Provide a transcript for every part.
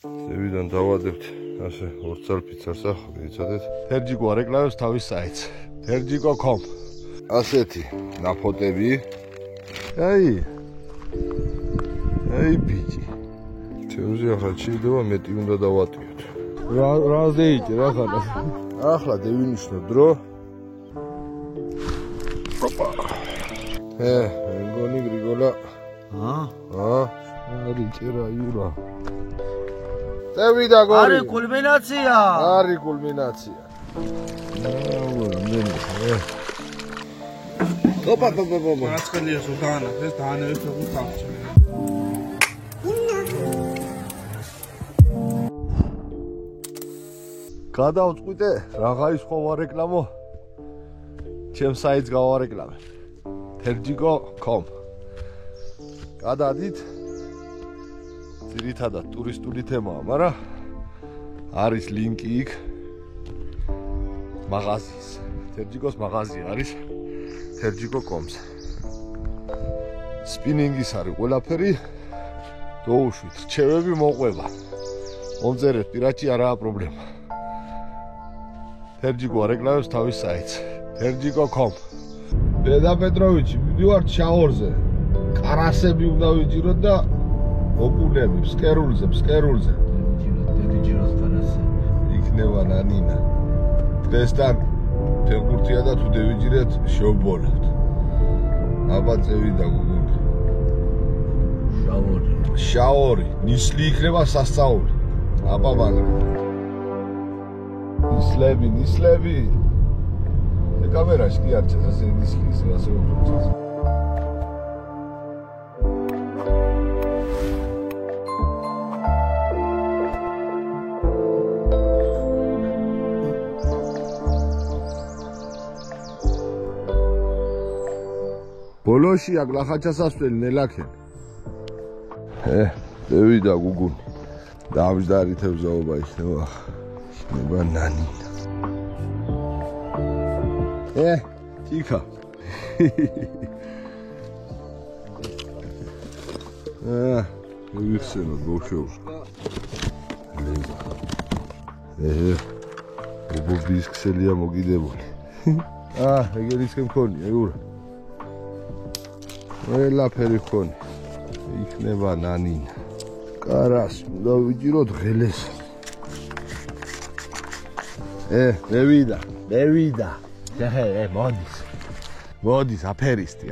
ზევიდან დავადებთ ასე ორცალ ფიცარს ახლა იცოდეთ. თერჯიკო არეკლავებს თავის საიტს. terjiko.com ასეთი ნაფოტები. აი ბიჭი. თევზი ახლა ჩიდება მეტი უნდა დავატიოთ. რა ზეიჭი რა ხარ? ახლა დავინიშნო დრო. მეგონი გრიგოლა. არის ჭირა იურა. წევიდა გორი. არის კულმინაცია. არის კულმინაცია. ოპა. რაცხელია სულთანა, ეს დაანებს უხავჭი. გადავწყვიტე რაღაც სხვა ვარეკლამო. ჩემ საიტს გავარეკლამე. terjiko.com გადადით ძირითადად ტურისტული თემაა, მაგრამ არის ლინკი იქ მაღაზიის. terjikos მაღაზია არის terjiko.com-ს. სპინინგის არის ყველაფერი. დაუშვით, რჩევები მოყვება. მომწერეთ პირაჩი არაა პრობლემა. terjiko არეკლავებს თავის საიტს. terjiko.com დედა პეტროვიჩი, მივდივართ შაორზე. კარასები უნდა ვიჭიროთ და ოკუნები, ფსკერულზე. დედიჯეროს კარასე. იქნება ნანინა. დღესთან ფეხბურთია და თუ დავიჭირეთ, შევბოლავთ. აბა წევიდა გუგული. შაორი, ნისლი იქნება სასწაული. აბა ბანრი. ნისლები. კამერაში კი არ ჩეს ასე ნისლის ასე უბრუნდეს. ბოლოში აქ ლახაჩასასვლელი ნელაქენ. დევიდა გუგუნი. დავჯდარი თევზაობა იქნება. იქნება ნანინა. თიკა. ვიხსენო ბოშოს. უბობის ქსელია მოგიდებული. ეგერ ისე მქონია, იურა. ყველაფერი მქონია. იქნება ნანინა. კარას უნდა ვიჭიროთ ღელეს. მევიდა. მოდის, აფერისტი.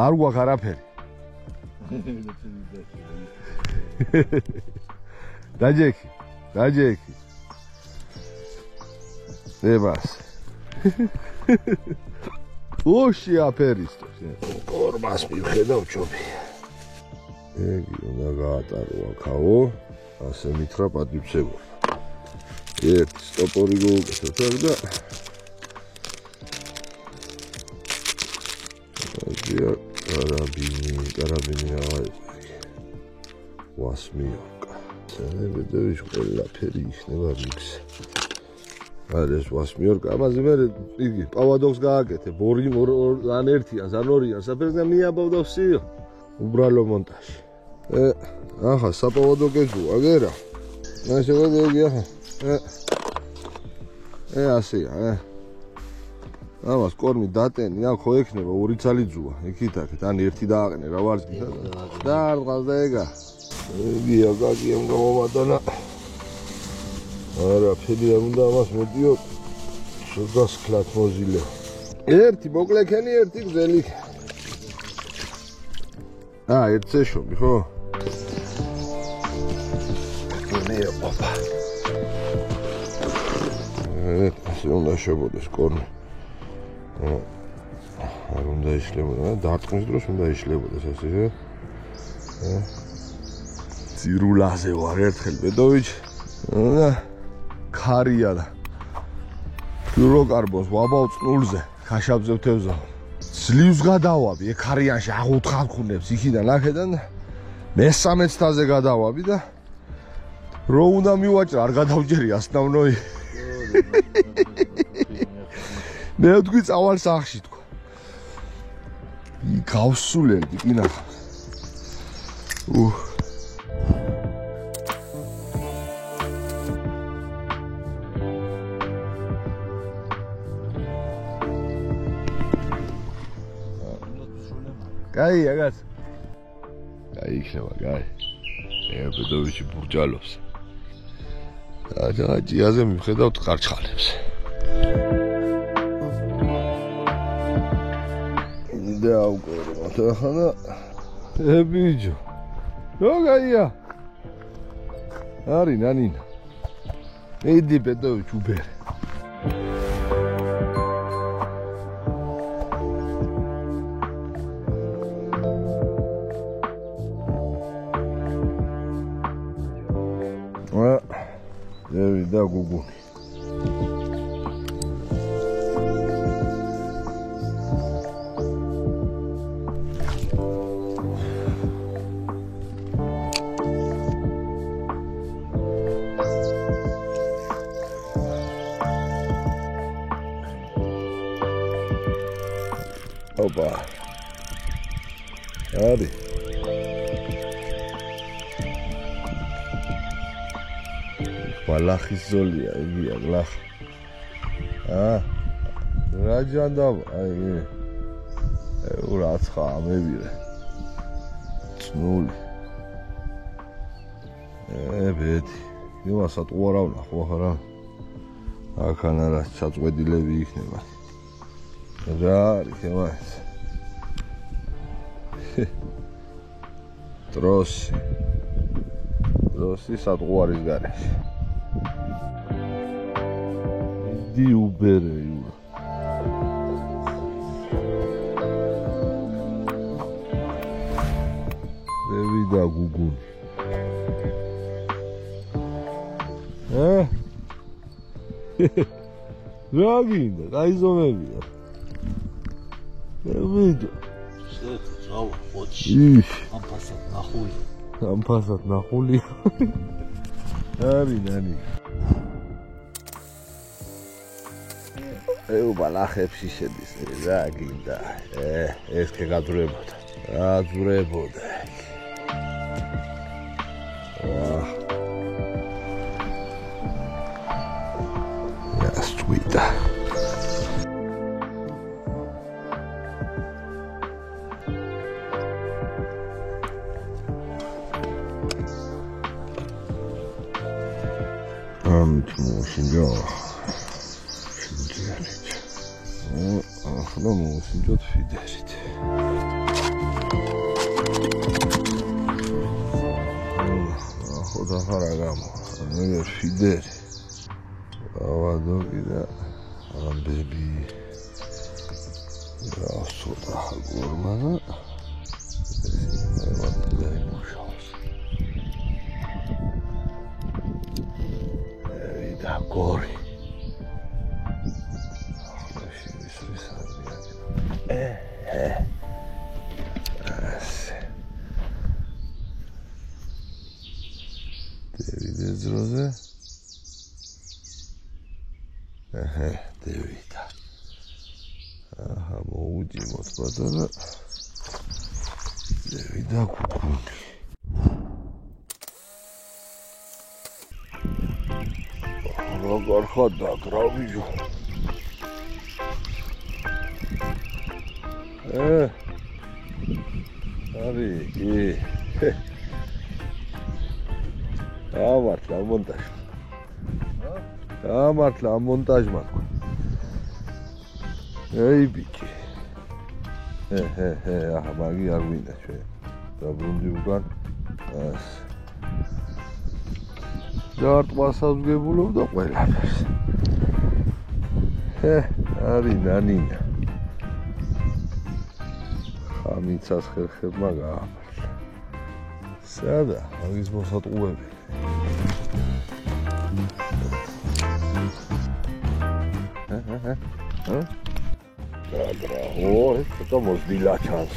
არ გვაქვს არაფერი. დაჯექი. ებას. ოში აფერისტო. კორმას მივხედავ ჩობი. ეგი უნდა გაატარო აქაო. ასე მითხრა პატივცემული. ერთი სტოპორი გოუკეთოთ და კარაბინი ვასმიორკა. სანებედევის ყველაფერი იქნება მიქსი. არის ვასმიორკა. ამაზე მე იგი პავადოვს გააკეთე. ბორი ან ერთიან, ან ორიან საფერს და მიაბავდა ვსიო. უბრალო მონტაჟი. ახლა საპავადო გეზუა, გერა. ასე გადაიგი ახლა. ასეა, ამას კორმი დატენი, აქ ხო ექნება ორი ცალი ძუა, იქით-აქეთ, ან ერთი დააყენე რა ვარჯგითა და არ ყავს და ეგა. ეგია გაგიამ გამომატანა. არაფერი არ უნდა ამას მოდიო. შეგასკლათ მოზილე. ერთი მოკლექენი, ერთი გზელი. ერთზე შობი, ხო? ოპა. ასე უნდა შებოდეს კორნი. არ უნდა იშლებოდა, დარტყმის დროს უნდა იშლებოდეს ასე. ძირულაზე ვარ ერთხელ ბედოვიჩი. ქარია და ფლუროკარბონს ვაბავ წყნულზე, ხაშაბზე ვთევზავ. ძლივს გადავაბი, ექარიანში აღუთხალხუნებს იქიდან აქედან მესამეც თაზე გადავაბი და რო უნდა მივაჭრა, არ გადავჯერი ასნავნოი. მე ვთქვი წავალ სახში თქვა. გავსულელდი კინახა. კაია კაც. კაი იქნება, კაი. ბედოვიჩი ბურჯალობს. და ჯიაზე მივხედავთ ყარჩხალებს. და აუგორო მოთახანა. ბიჯო. რო კაია. არი ნანინა. ედი ბედოვიჩ უბერ. და გუგუნი. ოპა. არი. ლახის ზოლია, იგია, ლახ. რა ჯანდაბა, აი. ურაცხა მევირე. წნული. ბედი. იმასაც უარავ ნახო ხარა. აქან არა საწყვედილები იქნება. რა არის ემაც? დროსი სატყუარის გარეშე. დი უბერე იურა. დევიდა გუგუნი. რა გინდა? გაიზომებია. დევიდა. შეტ, ძავა, ხოჩი. ამფასად ნახული. ამფასად ნახული. არი ნანი. უბა ლახებში შედის რა გინდა ეს გაგძურებოდა აძურებოდა სვიტა 신경 너무 신경 피데리티 호다 하라가모 내가 피데리 아와도기다 베비 야소다 하고 얼마나 내가 무셔서 에이다 고리 Zrozę? Dewida. Aha, mołudzimy odpadane. Dewida kukułki. Rogar chodda, grawidziu. Ari, ამართლა მონტაჟ. ამართლა მონტაჟმა თქვა. ეი ბიჭი. აჰა, მაგი არ გვინდა ჩვენ. დაბრუნდი უკან. ას. დარტყმასავსგებულობ და ყველაფერს. არი ნანინა. ხამიცას ხერხებმა გაამართლა. სადა, მაგის მოსატყუები. Ой, это мозгила чанс.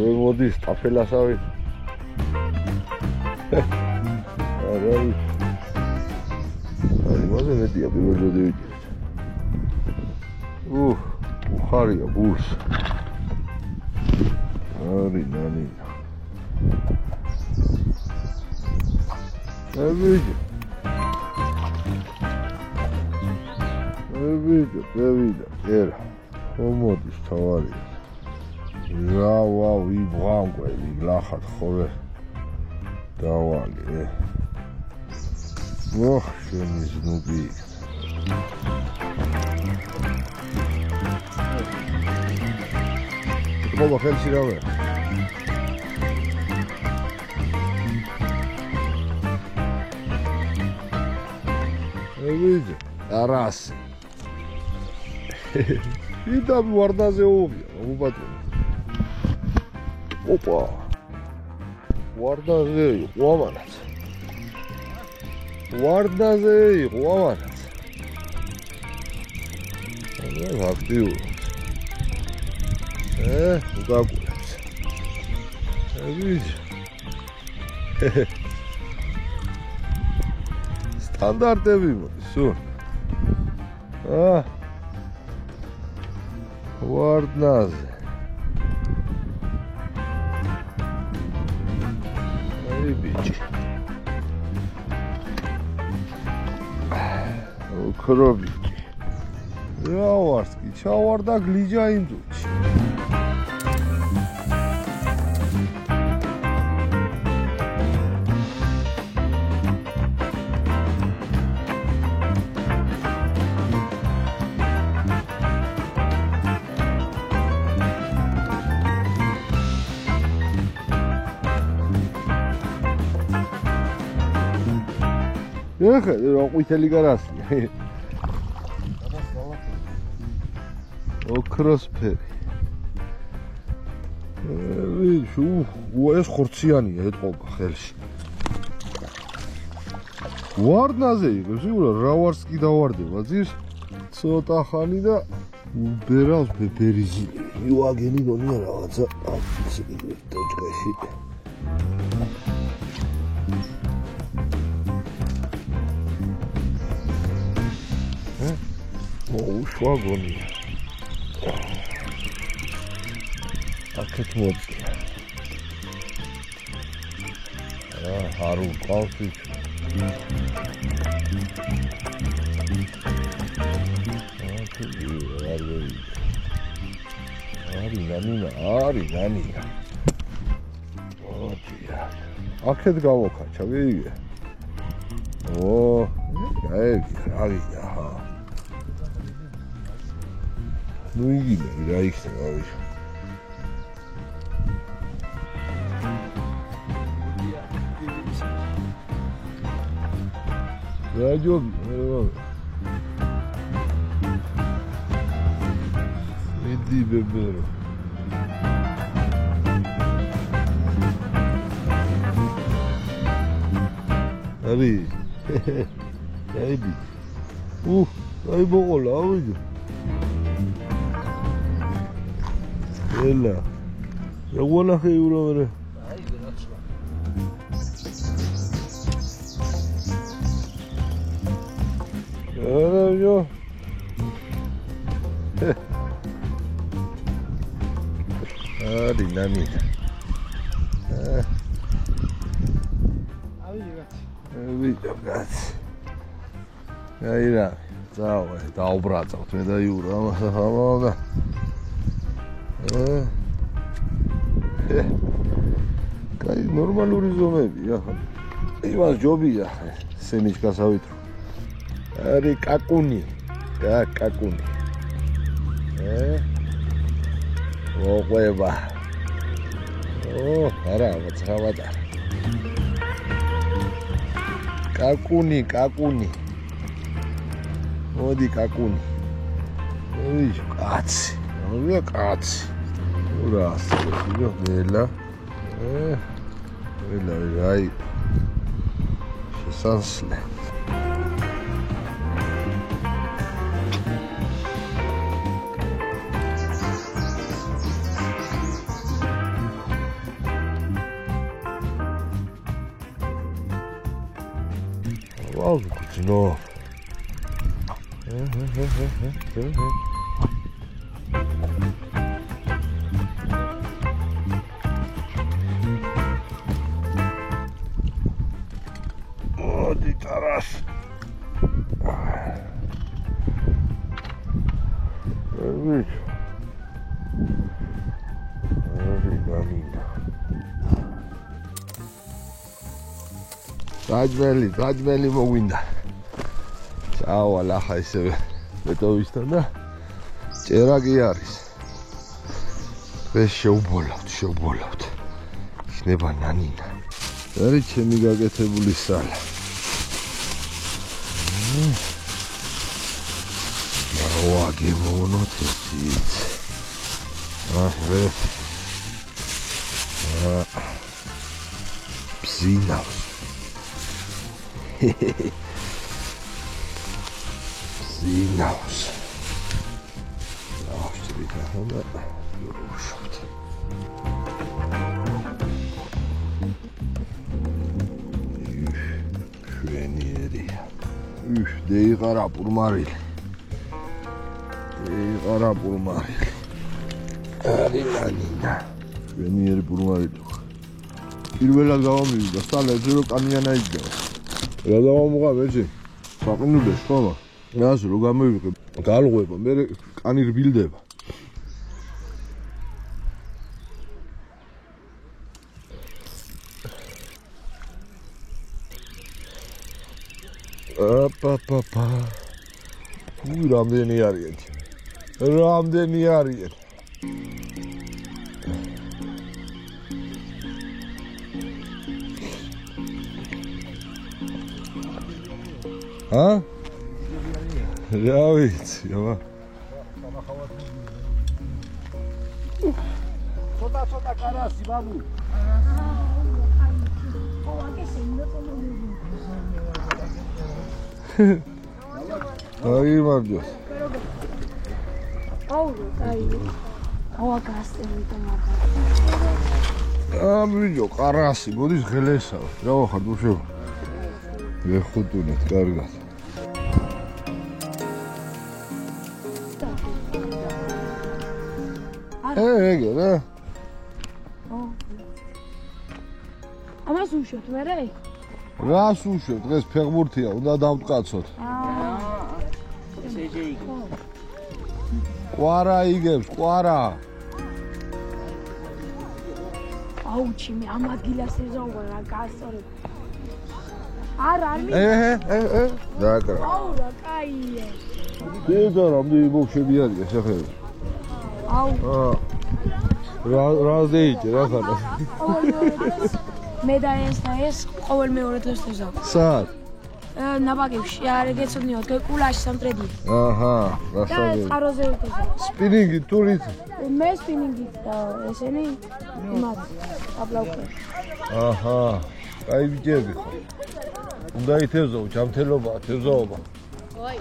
Вы модис тафеласавит. Ай, მოზე მეტია პირველ ჯოდივით. უხარია გულს. არი ნანინა. Evide, era. მოდის თავარია. რავა ვიბღანყველი ლახად ხოლე დავალე. ოხ შენი ზნუბი. მოვა ხელში რავე. ვიძე არას. იდა ვარდაზე უღია, უბატონო. ოპა. ვარდაზე იყო ამანაც. ვარდაზე იყო ამანაც. რა აქტიურობს. უდაგულებს. ვიძე. სტანდარტები მოდის, სულ. ვარდნაზე. აი ბიჭი. ოქრობიჭი. რა ვარსკი, ჩავარდა გლიჯა ინდუჩი. ეხლა რა ყვითელი გარასია. ოქროსფერი. ეს ხორციანია ეთყობა ხელში. ვარდნაზე იყო, სίγურად რა ვარსკი დავარდება, ძირს ცოტა ხანი და ბერავს ბერიზი. იუაგენი გონია რაღაცა ისე დოჭკაში. უშვა გონია. აქეთ მოწია. არ უყავს ის. არი ნანია. ოდია. აქეთ გავოქაჩა, ვიგე. რავია. ну иди რა იქნება ვიშ რადიო иди беберо არი დაიბი აი ბოყოლა ავიდე Ella. Ya buena que uno ver. Ay, gracias. Yo. Ari nani. Video gat. Aira. Ciao, დაუბრაწავთ მე და იურა ამასა ხამა. კაი ნორმალური ზომებია ხა იმას ჯობია სემის გასავითრო არი კაკუნი კაკუნი მოყვება არა მოწავადა კაკუნი მოდი კაკუნი ოი კაცი რა კაცი Ura, yo bella. Bella, dai. Ci sansle. Wow, no. Taras. Evet. დაჯმელი მოგვინდა. წავალ ახლა ისევ ბეტოვისთან და წერა კი არის. ეს შეუბოლავთ. იქნება ნანინა. არის ჩემი გაკეთებული სალა. ვაგებონოთ ეს. აჰა. Psinავს. Psinავს. Აღჭრით ახლა და ვუშვით. შვენიერია. δεიყარა პურმარილი. არინანინა. შვენიერი პურმარილი. პირველად გავამივიდა სტალებს რო კანიანა იდგა. რა დავამოღა მეჩი? საყინულებს ხომა. რას რო გამოვიყე? გალღვება, მე კანი რბილდება. აპაპაპა. რამდენი არიან? ა? რა ვიცი, აბა. ცოტა კარასი ბაბუ. აი მარჯო. ამიჯო კარასი, მოდის ღელესა. რა ვახარ დუშევ. ეხუტუნეთ კარგად. ეგე რა? ამას უშვებთ მერე? რას უშვებთ? დღეს ფეხბურთია, უნდა დავტკაცოთ. ესე იგი. ყვარა იგებს, ყვარა. აუჩი მე ამ ადგილას ეზაუბრა რა გასწორებ. არა არ დაკრა. აუ რა კაია. დედა რამდენი ბოქშები არის ახლა? აუ. რა ზეიჭი რა ხარ? მე და ეს ყოველ მეორე დღეს ეზავ. სად? ნაბაგებში არ გეცოდნიოთ გეკულაში სამტრედი. აჰა, და წყაროზე ეზავ. სპინინგი თურით? მე სპინინგი და ესენი იმათ აპლაუქეს. აჰა, აი ვიჯები ხო? უნდა ითევზო, ჯამთელობა, თევზაობა. ოი.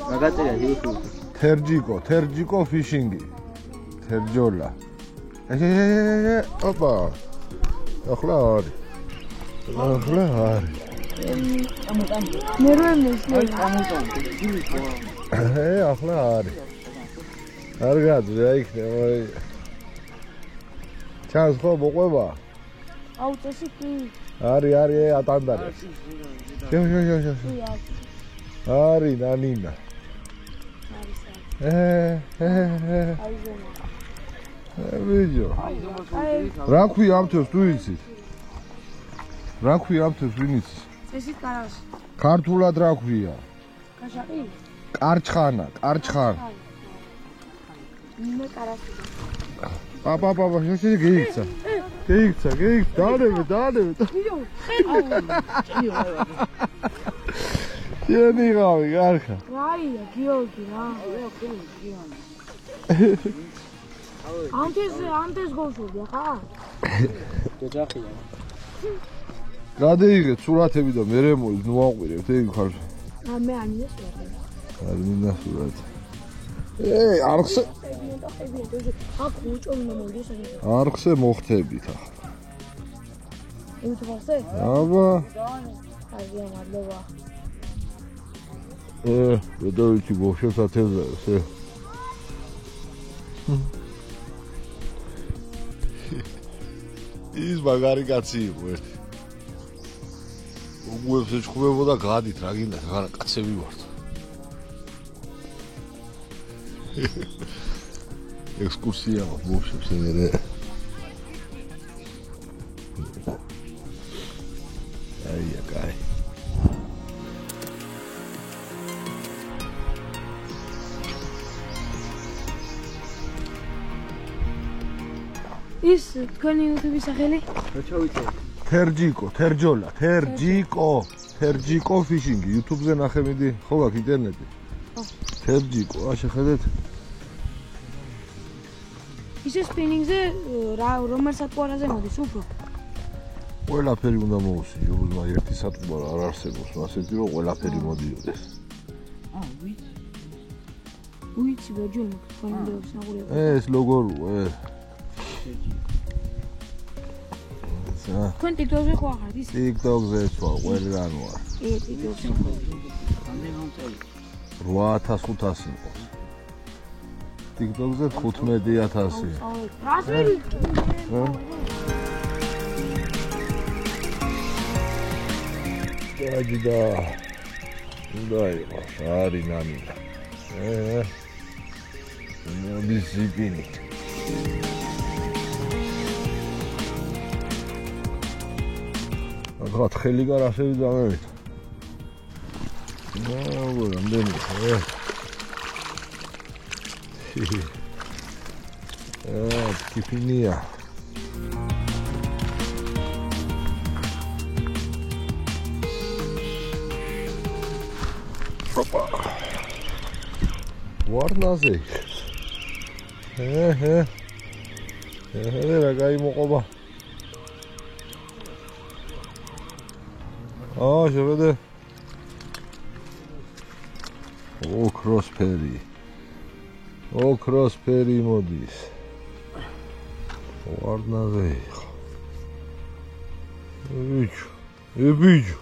მაგაწერია YouTube. თერჯიკო ფიშინგი. თერჯოლა. ოპა. ახლა არის. მე როემეს ახლა არის. კარგად, რა იქნება? ჩანს ხო მოყვება? აუ წესი კი. არის ატანდარი. შო. არის ნანინა. ვიჯო. რა ქვია ამ თავს თუ იცით? რა ქვია ამ თავს ვინ იცის? წესი კარას. ქართულად რა ქვია? კაშაყი? კარჩხანა. მე კარასი. პაპა, შეშე გეიქცა. დაანებე. Jeni gavi, garka. Raia, Georgi, ra. Antes golshobi, ხა? ოჯახია. გადაიღეთ სურათები და მე მოაყვირებთ ეგ ხარ. მე არ მინდა სურათი. არ მინდა სურათი. არხზე. აქ უჭო უნდა მოდის ეს. არხზე მოხდებით ახლა. YouTube-ზე? აბა. კარგია, მადლობა. გადავიჭი ბოშოს ათევზაოს. ის მაგარი კაცი იყო ერთი. უგუებს ეჩხუბებოდა გადით რა გინდა, რა კაცები ვართ. ექსკურსია მოუშვებს ემერე. აია, კაი. ის თქვენი YouTube-ის სახელი? რა ჩავიწერე? თერჯიკო ფიშინგი YouTube-ზე ნახე მიდი, ხო გაქვს ინტერნეტი? ხო. თერჯიკო, შეხედეთ. ისე სპინინგზე რომელ სატყუარაზე მოდის უფრო? ყველაფერი უნდა მოუსი, ჯობუზმა ერთი სატყუარი არ არსებობს, ასეთი რომ ყველაფერი მოდიოდეს. ვიცი ბაჯუნ, თქვენი დევს ნაგურია. ეს ლოგოროა. თქვენ TikTok-ზე ხო ახართ ის? TikTok-ზე სხვა ყველგან ვარ. TikTok-ზე. ამდენი მომწელი. 8500 იყოს. TikTok-ზე 15000. რას ვირი? დაჯდა. უნდა იყოს, არის ნამინა. მოდის ზიპინი. ახლა ხელი გარაშევი დამევით. რამდენი ტიფინია. ოპა. ვარნაზე. რა გაიმოყობა. შეხედე. ოქროსფერი მოდის. ვარნაზე იყო. ბიჭო.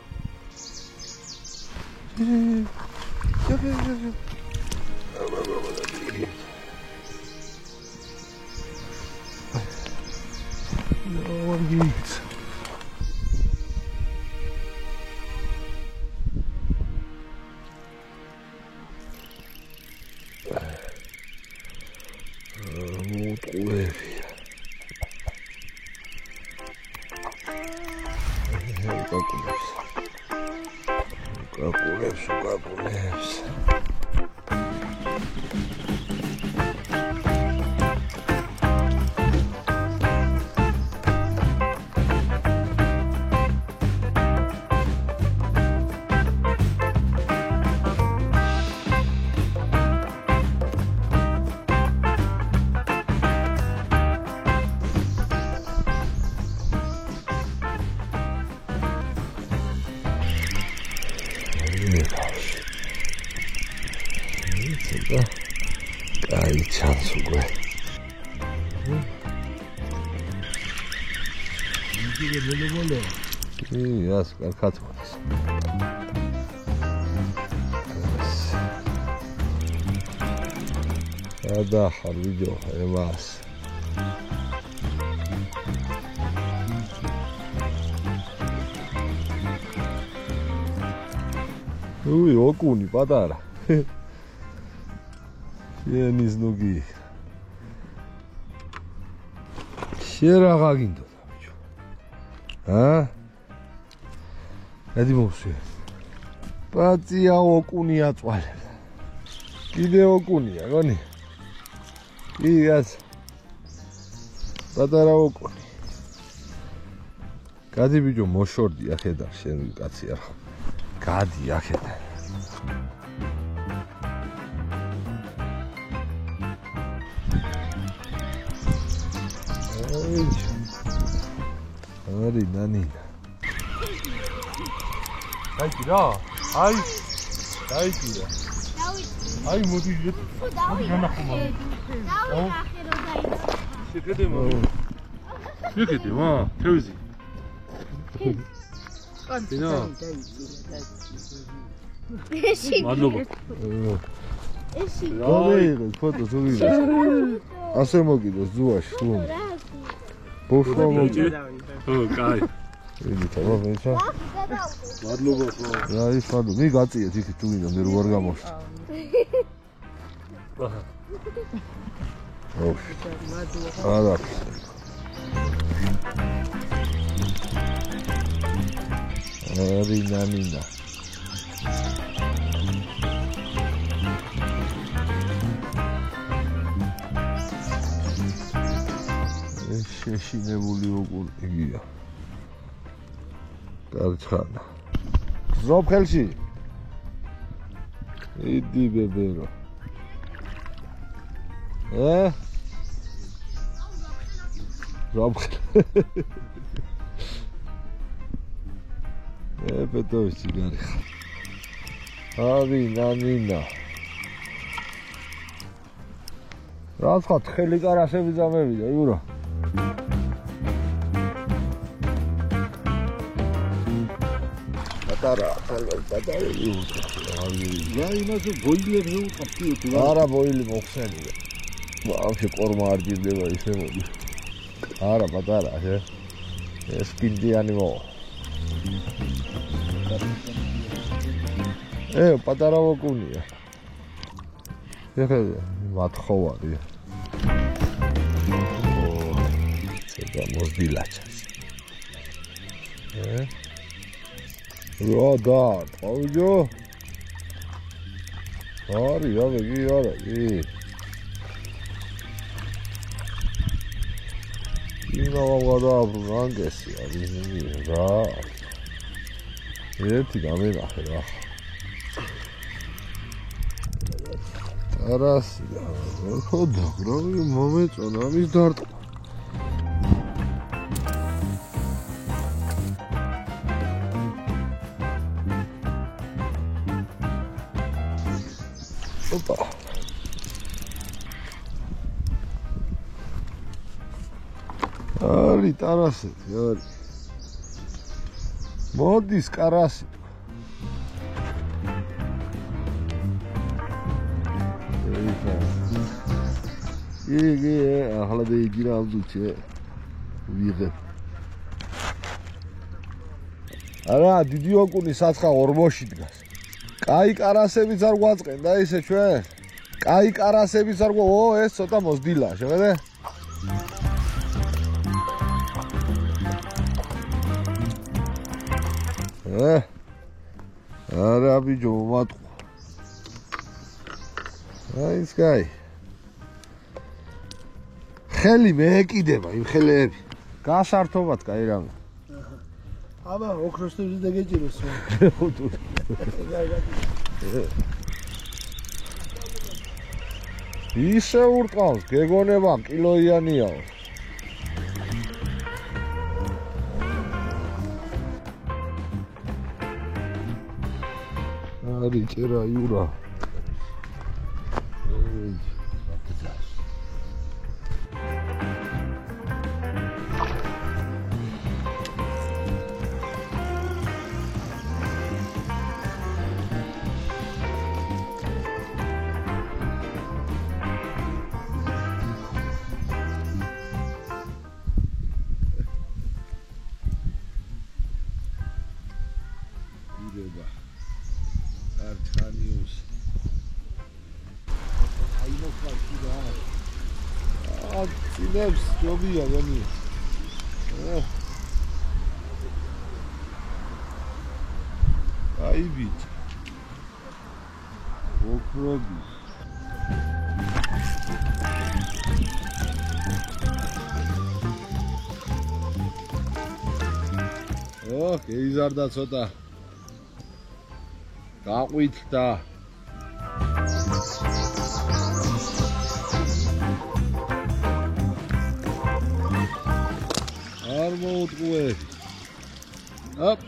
Კაკულებს. კაი ჩანს უკვე. ას კარგად მოდის. გადახარ ვიდეო ემას. ოკუნი პატარა. ენის ნუგი. შერაღა გინდოდა ბიჭო. ედი მოსე. პაწია ოკუნი აწვალებს. კიდე ოკუნია, გონი? იგაც. პატარა ოკუნი. გადი ბიჭო მოშორდი ახედა შენ კაცი არ ხარ. გადი ახედა. არი ნანინა. დაიჭირა? აი. დაიჭირა. აი მოდი განახომა. შეხედე მოდი. შეხედე ვა, თევზი. კანტინა. მადლობა. ეში. გოგეიღე ფოტო ზუგიდა. ასე მოგიდოს ზუაში თუ. ბოშო მოგიდე. ო, კაი. იგი თამა მეჩა. მადლობა ხო. რა ის მადლობა. მე გაწიეთ იქ თუ გინდა მე რო არ გამოშ. არა. რინანინა. შეშინებული უყურ იგია. კარჩხანა. ზრობ ხელში. იდი ბებერო. ზრობ. პეტოვიცი გარი. რინანინა. რა თქვა ხელი კარასები ძამებია იურა. პატარა რა იმაზე ბოილები უყავთ თუ არა ბოილი მოხსენია ვაფშე ყორმა არ გირდება ისე მოდი არა პატარა ეს კიდიანი მოვა პატარა ვოკუნია ეხლა მათხოვარია ცოტა მოსდილაჩას რა ყავიო არია ვეგი არა ინა ვაგადაბრუნ ანგესი არის რა ერთი გამენახე რა არასი ხოდა რა მომეწონა ამის დარტყმა Opa. Ari taraseti, ari. Modis karasi. Igi, ახლა დაიგირა ამძუჩე. ვიღებ. არა, დიდი ოკუნი საცხა ორმოში დგას. კაი კარასებიც არ გვაწყენ და ისე ჩვენ. კაი კარასებიც არ ეს ცოტა მოსდილა, შეხედე? არა ბიჭო, მომატყვა. აი ეს კაი. ხელი მეეკიდება იმ ხელები. გასართობად კაი რამე. აბა ოქროსტევი დაგეჭიროს. ისე ურტყავს, გეგონება კილოიანიაო. არი ჭერა იურა. Cinebs, ჯობია გონი. აი ბიჭი. ოქროდი. გეიზარდა ცოტა. გაყვითდა. არ მოუტყუე. ოპ.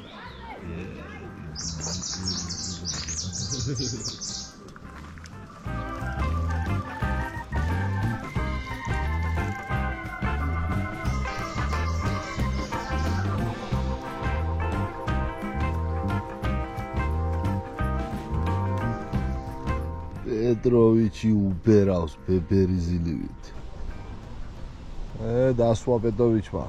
პეტროვიჩი უბერავს ბებერიზილივით. დასვა პეტროვიჩმა.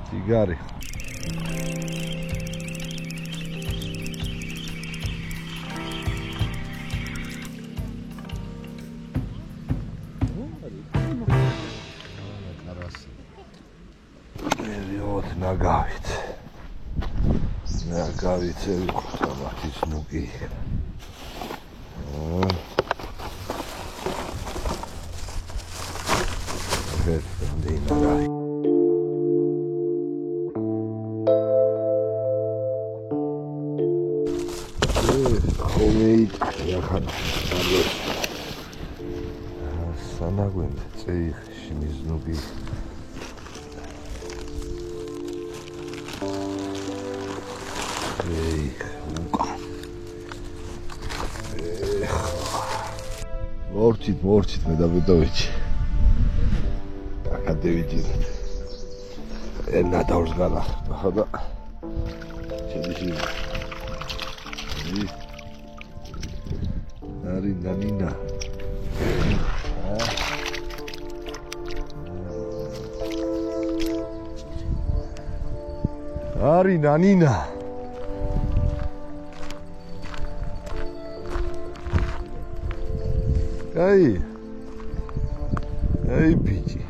Tigari. რა გავიწევი ხუთამათის ნუკი. Sanagüen, zeig, şimiz nubi. Zeig, uqa. Morçit, me da Bedovici. Akadevici. Ella davuz gala. Hada. Çelişim. Nina. Nina. Ay pici.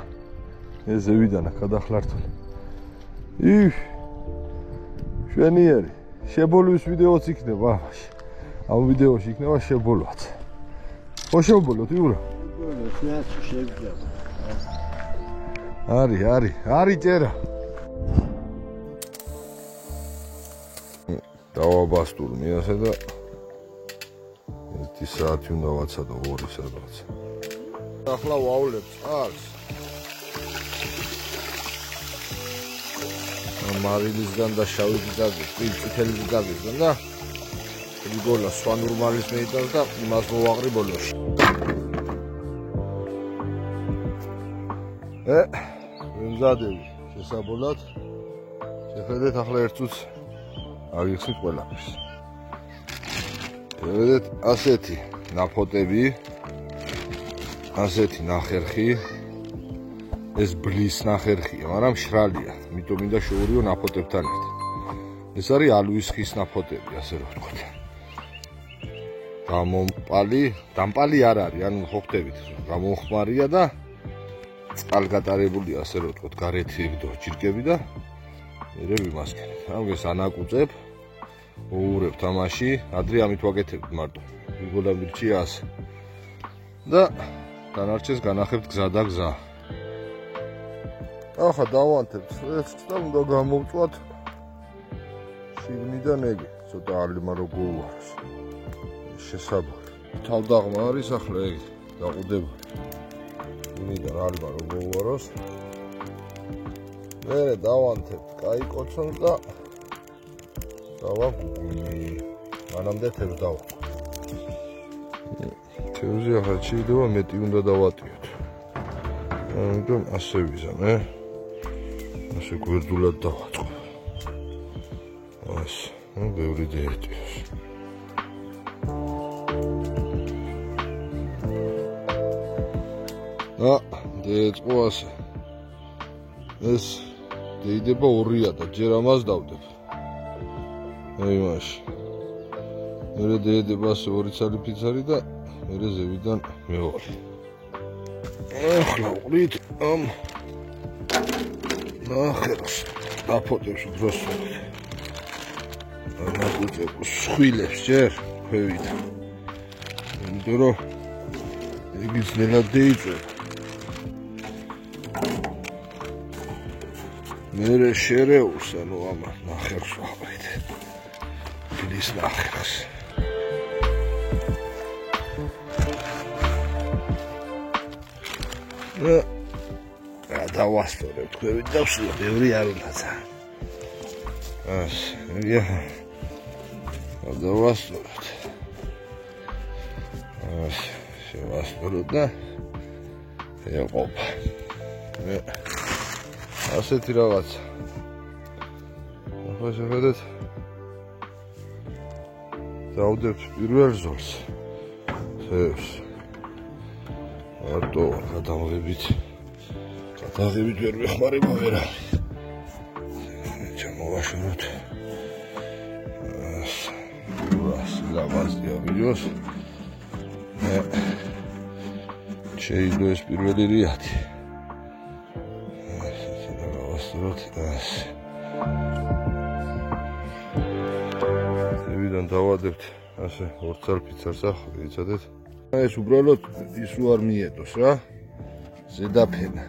Ez evidan kadaklartun. Şenieri. Şebolus videosi იქნება ამაში. Ამ ვიდეოში იქნება შებოლვაც. ხო შებოლოთ, იურა. არის წერა. დავაბასტურ მიასე და 1 საათი უნდა ვაცადო 2 სადღაც. ახლა ვავლებ წყალს. მარილისგან და შავი გაზის, წითელი გაზისგან და რიგოლა სხვა ნორმალის მეიტანს და იმას მოვაყრი ბოლოში. ვიმზადები შესაბოლად. შეხედეთ ახლა ერთ წუთს აღიხსნით ყველაფერს. შევედეთ ასეთი ნაფოტები, ასეთი ნახერხი. ეს ბლის ნახერხია, მაგრამ შრალია, იმიტომ მინდა შოურიო ნაფოტებთან ერთად. ეს არის ალუის ხის ნაფოტები, ასე რომ ვთქვათ. დამპალი არ არის, ანუ ხო ხდებით, გამომხმარია და წყალგატარებულია, ასე რომ ვთქვათ, გარეთი ჯირკები და მერე ვიმასკერებ. ამას ანაკუწებ, ვუურებ თამაში, ადრე ამით ვაკეთებთ მარტო. ვიგოლა მირჩია ასე. და დანარჩენს განახებთ გზა და გზა. ახლა დავანთებთ ეს და უნდა გამოვწვათ შიგნიდან ეგ, ცოტა ალმა რო გოუაროს. შესაბამი. თავდაღმა არის ახლა ეგ დაყუდება. იმიდან ალმა რო გოუაროს. მერე დავანთებთ კაი კოცონს და დავაგუგუნი. მანამდე თევზს დავაგუგუნ. თევზი ახლა შეიძლება მეტი უნდა დავატიოთ. ამიტომ ასე ვიზამე. ასე გვერდულად დავაწყო. ასე, ბევრი დაეტიოს. დაეწყო ასე. ეს დეიდება 2-ია და ჯერ ამას დავდებ. აი მაშინ. მერე დეიდება ასე 2 ცალი ფიცარი და მერე ზევიდან მევალი. ახლა ვყრით ამ ნახერხს დაფოტებს დროს. ანაკუწებ სხვილებს ჯერ ქვევით. იმიტომ რომ ეგიც ნელად დაიწვევ. მერე შერეულს, ანუ ამ ნახერხს ვაყრით. ბლის ნახერხს. დავასწორებ ქვევით და ვსვლა, ბევრი არ უნდაცა. ასე, დავასწოროთ. ასე, შევასწოროთ და ეყოფა. ასეთი რაღაცა. ახლა შეხედეთ. დავდებთ პირველ ზოლს. თევზს. მარტო გადავღებით ვერ ვეხმარება ვერავის. ჩამოვაშოროთ. ლავაზია ვიდეოს. შეიძლება ეს პირველი რიათი. ასე და გავასწოროთ ასე. ჩვენ დავადებთ ასე ორცალ ფიცარს ახლა იცოდეთ. ეს უბრალოდ ის უარ მიედოს რა. ზედაფენა.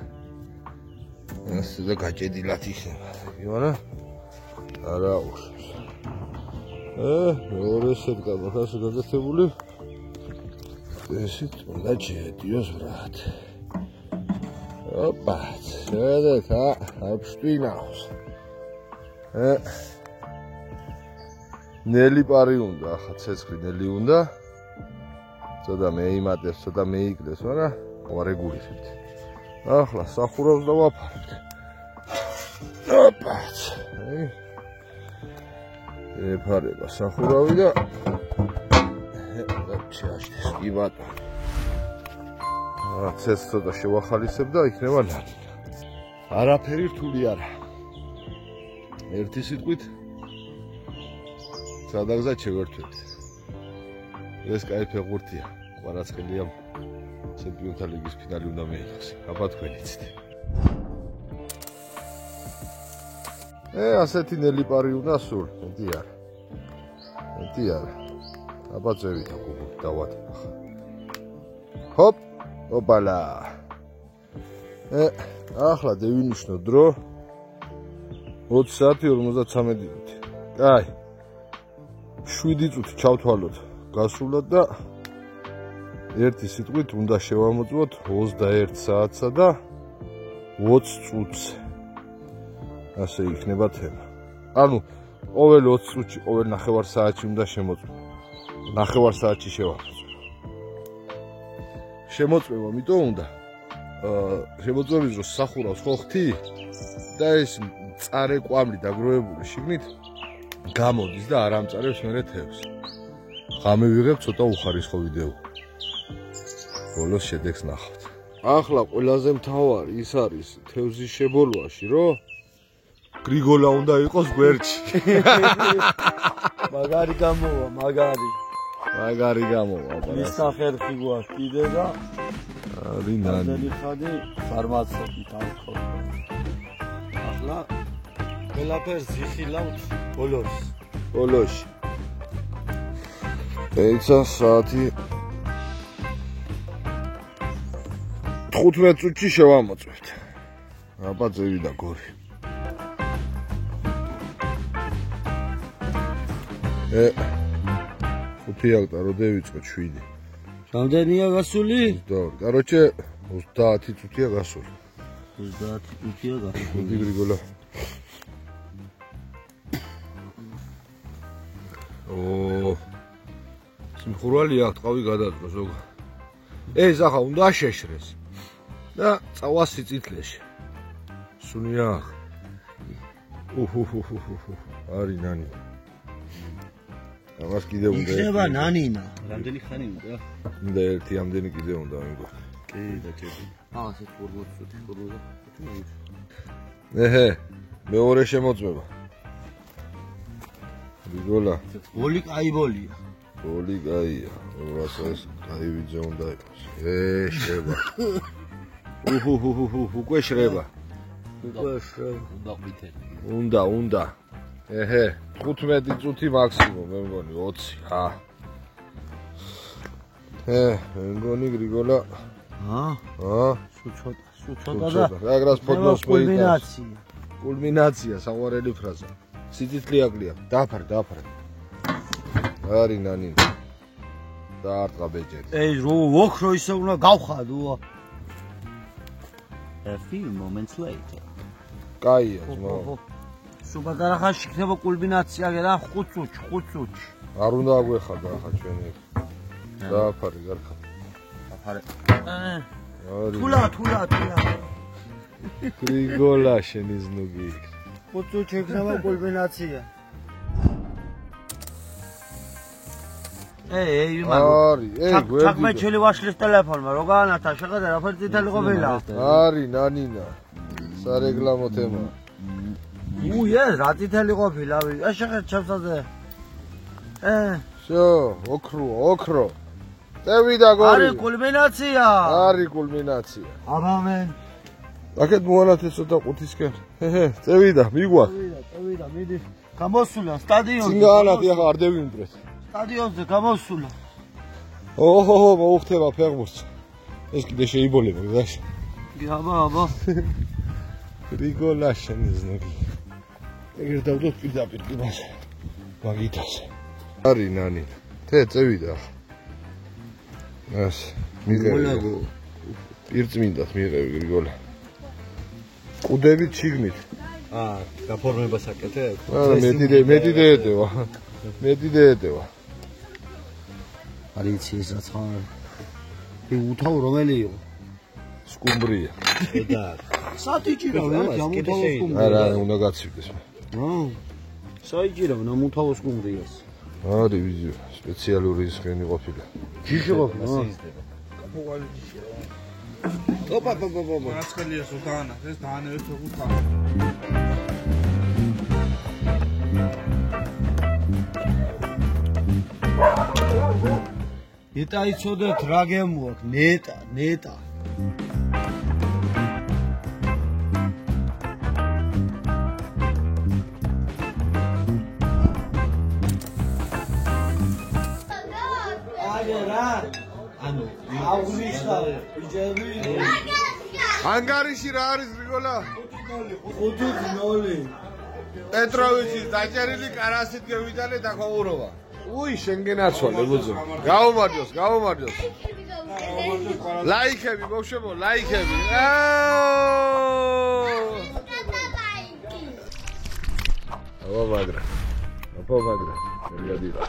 ასე და გაჭედილად იქნება. იგივე არა უშავს. მეორე შედგება ასე გაგაცებული. ესიც უნდა შეედიოს ბრატ. ოპა, შედეთ აფშტინავს. ნელი პარი უნდა, ახლა ცეცხლი ნელი უნდა. ცოტა მეიმატებს, ცოტა მეიკლეს, მაგრამ ვარეგულირებთ. ახლა სახურავს და ვაფარებთ. ოპა. ეფარება სახურავი და შეაშდეს კი ბატონო. ცეცხლს ცოტა შევახალისებ და იქნება ნანი. არაფერი რთული არა. ერთი სიტყვით სადაგზად შევერთვით. ეს კაი ფეხბურთია. ყვარაცხელიამ ჩემპიონთა ლიგის ფინალი უნდა მეიღოს. აბა თქვენიცით. ასეთი ნელი პარი უნდა სულ. მეტი არა. მეტი არა. აბა წევით გუგუ დავატებ ახლა. ჰოპ, ოპალა. ახლა დავინიშნო დრო 20 საათი 53 მინუტი. კაი. 7 წუთი ჩავთვალოთ გასულად და ერთი სიტყვით უნდა შევამოწმოთ 21 საათსა და 20 წუთს. ასე იქნება თემა. ანუ ყოველ 20 წუთში, ყოველ ნახევარ საათში უნდა შემოწმო. ნახევარ საათში შევამოწმო. შემოწმება მიტომ უნდა შემოწმების დროს სახურავს ხო ხთი და ეს წარე კვამლი დაგროვებული შიგნით გამოდის და არ ამწარებს მერე თევს. ღამე ვიღებ ცოტა უხარისხო ვიდეო. ბოლოს შედეგს ნახავთ. ახლა ყველაზე მთავარი ის არის თევზის შებოლვაში, რომ გრიგოლა უნდა იყოს გვერდში. მაგარი გამოვა, მაგარი. მაგარი გამოვა. ის სახერხი გვაქვს კიდე და არის ნანი. ძელი ხადი ფარმაცევტით ახლა. ახლა ყველაფერს იხილავთ ბოლოს. ბოლოში. ეცა საათი 15 წუთში შევამოწმებთ. აბა ძევი და გორი. ხუთი აკტა რო დავიწყო 7. რამდენია გასული? Короче, 30 წუთია გასული. 30 წუთია გასული. მოდი გრიგოლა. სიმხურვალი აქვს, ტყავი გადაწყო ზოგა. ეს ახლა უნდა შეშრეს. და წავა სიწითლეში. სუნია. არის ნანი. ამას კიდე უნდა. იქნება ნანინა. რამდენი ხანი უნდა? უნდა ერთი ამდენი კიდე უნდა მეგო. კი, დაჭერდი. ასე 40 წუთი 40. მეორე შემოწმება. გიგოლა. ბოლი კაი ბოლია. ბოლი კაია. რასაც კაი ვიძე უნდა იყოს. შრება. უკვე შრება. უნდა ყვითელი. უნდა. 15 წუთი მაქსიმუმ, მე მგონი 20. მე მგონი გრიგოლა. სულ ცოტა და რაგრას ფოტოს მოიტანს. კულმინაცია. კულმინაცია, საყვარელი ფრაზა. სიცითლე აკლია. დააფარე. არის ნანი. დაარტყა ბეჯერი. რო ოქრო ისე უნდა გავხადო. A few moments later. კაია, ძმა. სუბადარა ხანში იქნება კულმინაცია და 5 წუთში. არ უნდა აგვეხადა ახლა ჩვენი. დააფარე, გარხა. აფარე. არის. თულა. გრიგოლა შენი ზნუგი. 5 წუთში იქნება კულმინაცია. ჩაკმეჩელი ვაშლის ტელეფონმა რო გაანათა შეხედე რაფერი წითელი ყოფილა. არის ნანინა. სარეკლამო თემა. რა წითელი ყოფილა. შეხედე ჩემსაზე. შო, ოქრო. წევი და გორი. არის კულმინაცია. არის კულმინაცია. ამამენ. აქეთ მოანათე ცოტა ყუთისკენ. წევი და მიგვა. წევი და მიდი. გამოსულა სტადიონზე. წინ გაანათი ახლა არ დევიმტრეთ. სტადიონზე გამოსულა. ოჰო, მოუხდება ფეხბურთს. ეს კიდე შეიბოლება, გაშ. აბა. რიგოლაშ ნიზნოგი. ეგერ დავდოთ პირდაპირ იმას. მაგითას. არი ნანი. თე წევიდა. ეს მიღები. პირწმინდათ მიღები გრიგოლა. ყუდებით შიგნით. გაფორმებას აკეთებ? არა, მეტი დეეტევა. მეტი დეეტევა. არიცი ეს რაც ხარ. უთავ რომელი იყო? სკუმბრია. ხედა. სათიჭირავ, ამუთავო სკუმბრია. არა, უნდა გაცივდეს. საიჭირავ, ამუთავო სკუმბრიას. არის ვიზიო, სპეციალური სხენი ყოფილა. ჯიში ყოფილა. ოპა. რაც ხელია სულთანა, ეს დაანე ერთ უთხარ. ნეტა იცოდეთ რა გემოაქ, ნეტა. ანუ აღვნიშნა ბიჭები ანგარიში რა არის გრიგოლა? 5-0 პეტროვიჩის დაჭერილი კარასით გევიდანე დაქაურობა. უი, შენგენ არცვალე ბუძო. გაუმარჯოს. ლაიქები, ბავშვებო, ლაიქები. აბა მაგრა. მელოდია.